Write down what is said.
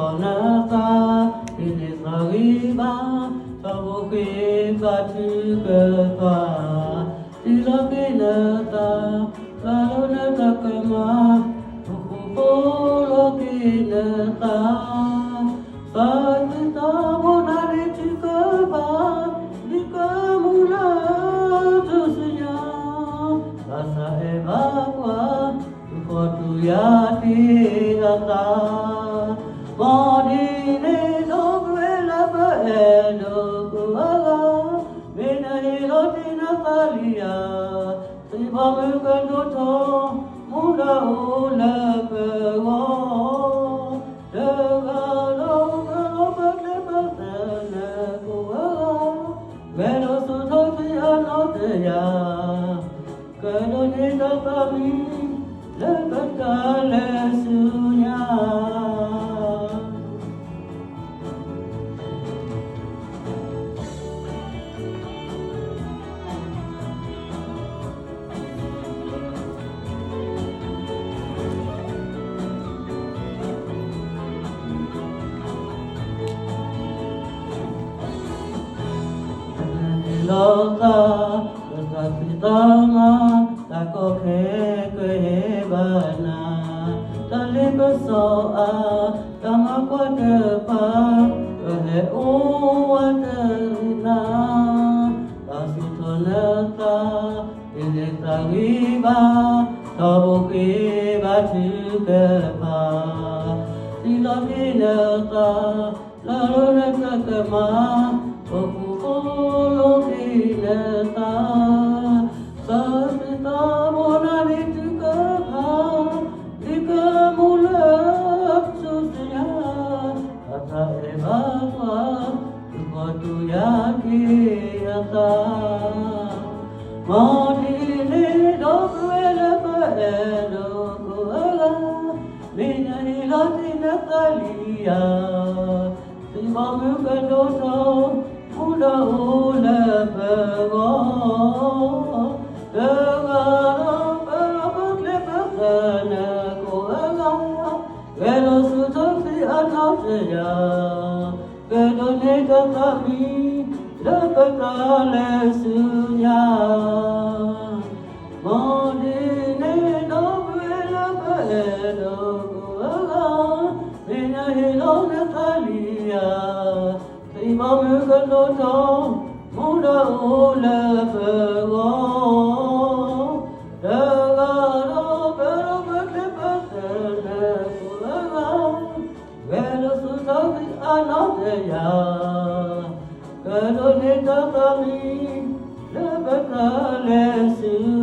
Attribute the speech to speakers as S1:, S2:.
S1: Konaka Inisariba Tabuki Katukapa Tilakinata Lalunakakama Ukupolokinata Satita Monaritikapa Nikamula Tusunya Asa Evakwa Ukotuyati Ata Modine Noguela Baedo Kuaga Mina Hilotina Kalia Sibamuka Doto Munda Ula Pego Degalo Galo Baklepatana Kuaga Velo Sutoti Anoteya Kalo Nida Kami Lepatale Sunya Lota, Kasatama, Takoke, Kuhebana, Talibasoa, Tamakwatapa, Kuhe Uwatarina, Kasitonata, Ilektagiba, Tabuki Batukapa, Tilakinata, Lalunakakama, Okupolokinata, Satita Monaritikapa, Nikamulak Susya, Ata Evakwa, Ukotuyaki Ata, Modine Dokuela Paedo Kuaga, Mina Hilatina Kalia, Sibamuka Doto, Muda Ula Pego, Degalo Baklepatana Kuaga, Velo Sutoti Anoteya, Velo Nega Kami, Lepatale Sunya, Modine Noguela Paedo Kuaga, Mina Hilona Kalia, Sibamuka Doto, Muda Ula Pego, Degalo Baklepatana Kuaga, Velo Sutoti Anoteya, Kalo Nita Kami, Lepatale Sunya.